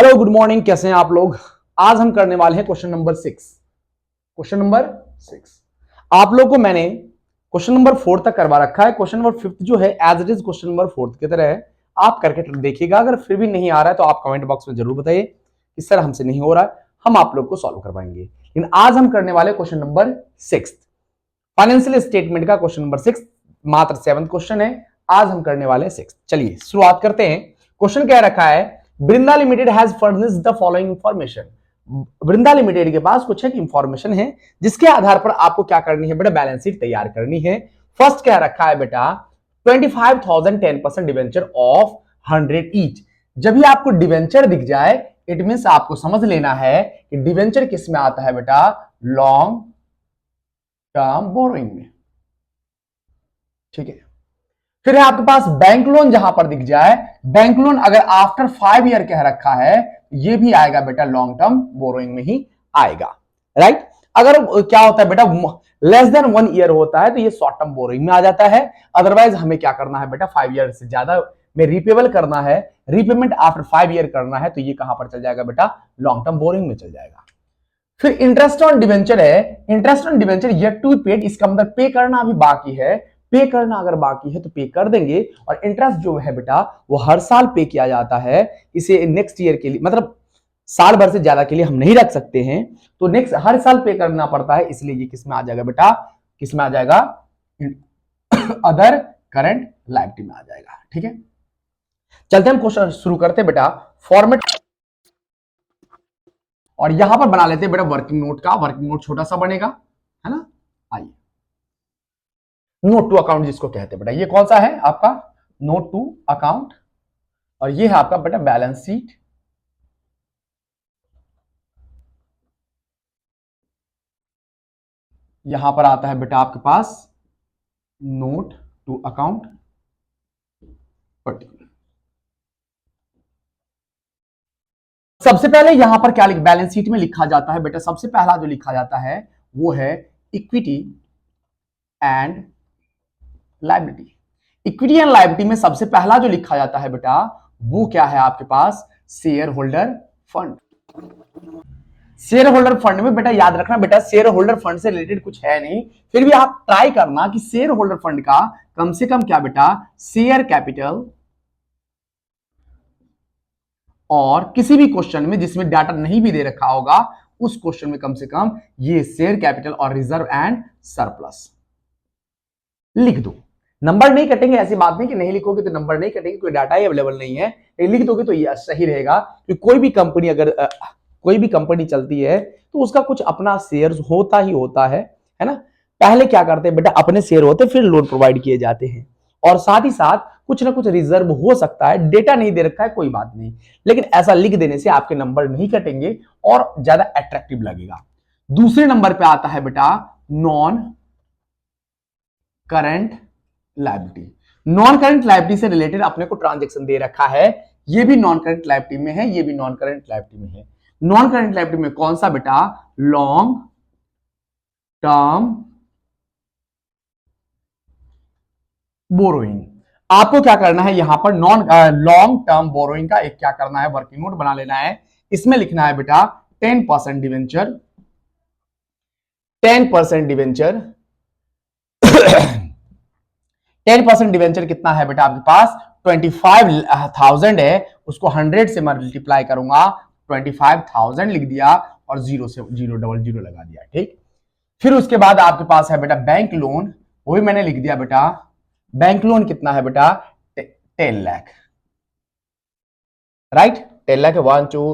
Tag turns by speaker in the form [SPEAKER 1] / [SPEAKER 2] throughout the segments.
[SPEAKER 1] Hello good morning, कैसे हैं आप लोग। आज हम करने वाले हैं क्वेश्चन नंबर 6। क्वेश्चन नंबर 6 आप लोग को मैंने क्वेश्चन नंबर 4 तक करवा रखा है। क्वेश्चन नंबर 5 जो है as it is question number 4 की तरह है। आप करके देखिएगा, अगर फिर भी नहीं आ रहा है तो आप कमेंट बॉक्स में जरूर बताइए कि सर हमसे नहीं हो रहा है, हम आप लोग को सॉल्व करवाएंगे। लेकिन आज हम करने वाले क्वेश्चन नंबर 6, फाइनेंशियल स्टेटमेंट का क्वेश्चन नंबर 6, मात्र 7th क्वेश्चन है। आज हम करने वाले हैं 6। चलिए शुरुआत करते हैं। क्वेश्चन क्या रखा है, Vrinda limited has furnished the following information. Vrinda limited के पास कुछ एक इंफॉर्मेशन है जिसके आधार पर आपको क्या करनी है बेटा, बैलेंस शीट तैयार करनी है। फर्स्ट क्या रखा है बेटा, 25,000 10% डिवेंचर ऑफ 100 ईच। जब भी आपको डिवेंचर दिख जाए इट मींस आपको समझ लेना है कि डिवेंचर किस में आता है बेटा, लॉन्ग टर्म बोरोइंग में। ठीक है। फिर है आपके पास बैंक लोन, जहां पर दिख जाए बैंक लोन अगर आफ्टर 5 ईयर कह रखा है ये भी आएगा बेटा लॉन्ग टर्म बोरोइंग में ही आएगा। राइट। अगर क्या होता है बेटा, लेस देन 1 ईयर होता है तो ये शॉर्ट टर्म बोरोइंग में आ जाता है। अदरवाइज हमें क्या करना है बेटा, 5 ईयर से ज्यादा में रिपेबल करना है, रीपेमेंट आफ्टर 5 ईयर करना है, तो ये कहां पर चल जाएगा बेटा, लॉन्ग टर्म बोरोइंग में चल जाएगा। फिर इंटरेस्ट ऑन डिवेंचर है, interest on debenture yet to be paid, इसका मतलब पे करना अभी बाकी है। पे करना अगर बाकी है तो पे कर देंगे, और इंटरेस्ट जो है बेटा वो हर साल पे किया जाता है। इसे नेक्स्ट ईयर के लिए मतलब साल भर से ज्यादा के लिए हम नहीं रख सकते हैं, तो नेक्स्ट हर साल पे करना पड़ता है, इसलिए ये किस में आ जाएगा बेटा, किस में आ जाएगा, अदर करंट लायबिलिटी में आ जाएगा। ठीक है, चलते हम क्वेश्चन शुरू करते हैं बेटा। फॉर्मेट, और यहां पर बना लेते हैं बेटा वर्किंग नोट का। वर्किंग नोट छोटा सा बनेगा, है ना। आइए, नोट टू अकाउंट जिसको कहते हैं बेटा, ये कौन सा है आपका, नोट टू अकाउंट, और ये है आपका बेटा बैलेंस शीट। यहां पर आता है बेटा आपके पास नोट टू अकाउंट पर्टिकुलर। सबसे पहले यहां पर क्या बैलेंस शीट में लिखा जाता है बेटा, सबसे पहला जो लिखा जाता है वो है equity and liability. Equity and liability में सबसे पहला जो लिखा जाता है बेटा वो क्या है आपके पास, share holder fund. Share holder fund में बेटा याद रखना बेटा, शेयर होल्डर फंड से रिलेटेड कुछ है नहीं, फिर भी आप ट्राई करना कि शेयर होल्डर फंड का कम से कम क्या बेटा, शेयर कैपिटल, और किसी भी क्वेश्चन में जिसमें डाटा नहीं भी दे रखा होगा उस क्वेश्चन में कम से कम ये शेयर कैपिटल और रिजर्व एंड सरप्लस लिख दो। नंबर नहीं कटेंगे, ऐसी बात नहीं कि नहीं लिखोगे तो नंबर नहीं कटेंगे, कोई डाटा ही अवेलेबल नहीं है, लिख दोगे तो ये सही रहेगा। कि कोई भी कंपनी अगर कोई भी कंपनी चलती है तो उसका कुछ अपना शेयर होता ही होता है ना। पहले क्या करते हैं बेटा, अपने शेयर होते फिर लोन प्रोवाइड किए जाते हैं, और साथ ही साथ कुछ ना कुछ रिजर्व हो सकता है, डेटा नहीं दे रखा है कोई बात नहीं, लेकिन ऐसा लिख देने से आपके नंबर नहीं कटेंगे और ज्यादा अट्रैक्टिव लगेगा। दूसरे नंबर पे आता है बेटा non current liability. Non current liability से रिलेटेड अपने को ट्रांजैक्शन दे रखा है, ये भी नॉन करंट लायबिलिटी में है, ये भी नॉन करंट लायबिलिटी में है। नॉन करंट लायबिलिटी में कौन सा बेटा, लॉन्ग टर्म बोरोइंग। आपको क्या करना है यहां पर लॉन्ग टर्म बोरोइंग का एक क्या करना है, वर्किंग नोट बना लेना है। इसमें लिखना है बेटा 10% डिवेंचर, 10% डिवेंचर 10% डिवेंचर कितना है बेटा आपके पास, 25,000 है, उसको 100 से मल्टीप्लाई करूंगा, 25,000 लिख दिया और जीरो से जीरो डबल जीरो लगा दिया। ठीक, फिर उसके बाद आपके पास है बेटा बैंक लोन, वो भी मैंने लिख दिया बेटा। बैंक लोन कितना है बेटा, 10 लाख। राइट, 10 लाख है, 1 2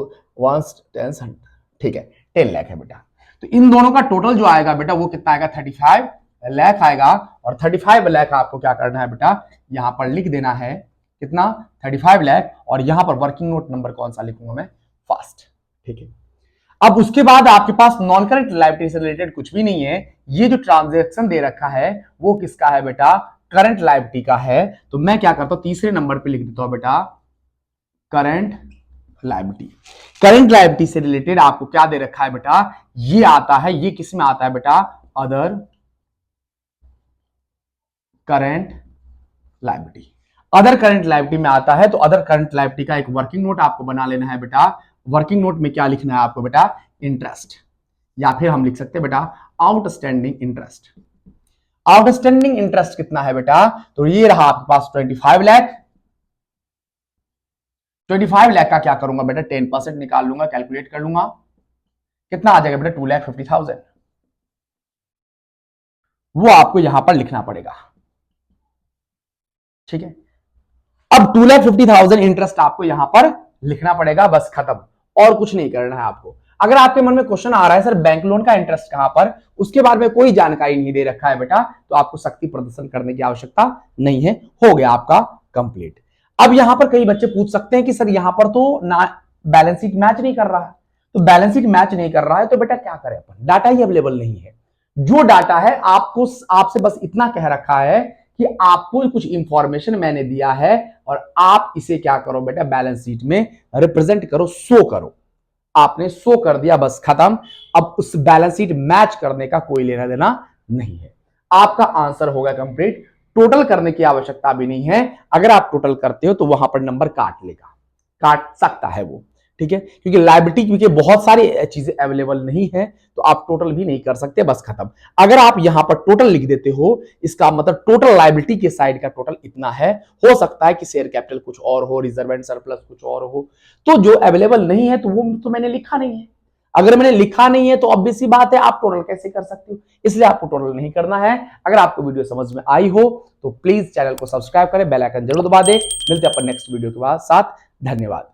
[SPEAKER 1] 1 10, ठीक है, 10 लाख है बेटा। तो इन दोनों का टोटल जो आएगा बेटा वो कितना आएगा, 35 लाख आएगा। और 35 लाख आपको क्या करना है बेटा, यहां पर लिख देना है कितना, 35 लाख, और यहां पर वर्किंग नोट नंबर कौन सा लिखूंगा मैं, फास्ट। ठीक है, अब उसके बाद आपके पास नॉन करंट लायबिलिटी से रिलेटेड कुछ भी नहीं है, ये जो ट्रांजैक्शन दे रखा है वो किसका है बेटा, करंट लायबिलिटी का है। तो मैं क्या करता हूं, तीसरे नंबर पे लिख देता हूं बेटा करंट लायबिलिटी। करंट लायबिलिटी से रिलेटेड आपको क्या दे रखा है बेटा, ये आता है, ये किस में आता है बेटा, other current liability. Other current liability में आता है, तो अदर करंट लायबिलिटी का एक वर्किंग नोट आपको बना लेना है बेटा। वर्किंग नोट में क्या लिखना है आपको बेटा, इंटरेस्ट, या फिर हम लिख सकते हैं बेटा आउटस्टैंडिंग इंटरेस्ट। आउटस्टैंडिंग इंटरेस्ट कितना है बेटा, तो ये रहा आपके पास 25 लाख। 25 लाख का क्या करूंगा बेटा, 10% निकाल लूंगा, कैलकुलेट कर लूंगा, कितना आ जाएगा बेटा 2,50,000। वो आपको यहां पर लिखना पड़ेगा, ठीक है। अब 2,50,000 इंटरेस्ट आपको यहां पर लिखना पड़ेगा, बस खत्म, और कुछ नहीं करना है आपको। अगर आपके मन में क्वेश्चन आ रहा है सर बैंक लोन का इंटरेस्ट कहां पर, उसके बारे में कोई जानकारी नहीं दे रखा है बेटा, तो आपको शक्ति प्रदर्शन करने की आवश्यकता नहीं है, हो गया आपका कंप्लीट। अब यहां पर कई बच्चे पूछ सकते हैं कि सर यहां पर तो ना बैलेंस शीट मैच नहीं कर रहा है, तो बैलेंस शीट मैच नहीं कर रहा है तो बेटा क्या करें अपन, डाटा ही अवेलेबल नहीं है। जो डाटा है आपको, आपसे बस इतना कह रखा है कि आपको कुछ इंफॉर्मेशन मैंने दिया है और आप इसे क्या करो बेटा, बैलेंस शीट में रिप्रेजेंट करो, शो करो। आपने शो कर दिया, बस खत्म। अब उस बैलेंस शीट मैच करने का कोई लेना देना नहीं है, आपका आंसर होगा कंप्लीट। टोटल करने की आवश्यकता भी नहीं है, अगर आप टोटल करते हो तो वहां पर नंबर काट लेगा, काट सकता है वो, ठीक है, क्योंकि लायबिलिटी क्योंकि बहुत सारी चीजें अवेलेबल नहीं है, तो आप टोटल भी नहीं कर सकते, बस खत्म। अगर आप यहां पर टोटल लिख देते हो, इसका मतलब टोटल लायबिलिटी के साइड का टोटल इतना है, हो सकता है कि शेयर कैपिटल कुछ और हो, रिजर्व एंड सरप्लस कुछ और हो, तो जो अवेलेबल नहीं है तो वो तो मैंने लिखा नहीं है। अगर मैंने लिखा नहीं है तो ऑब्वियस सी बात है आप टोटल कैसे कर सकते हो, इसलिए आपको टोटल नहीं करना है। अगर आपको वीडियो समझ में आई हो तो प्लीज चैनल को सब्सक्राइब करें, बेल आइकन जरूर दबा दें। मिलते हैं अपन नेक्स्ट वीडियो के साथ, धन्यवाद।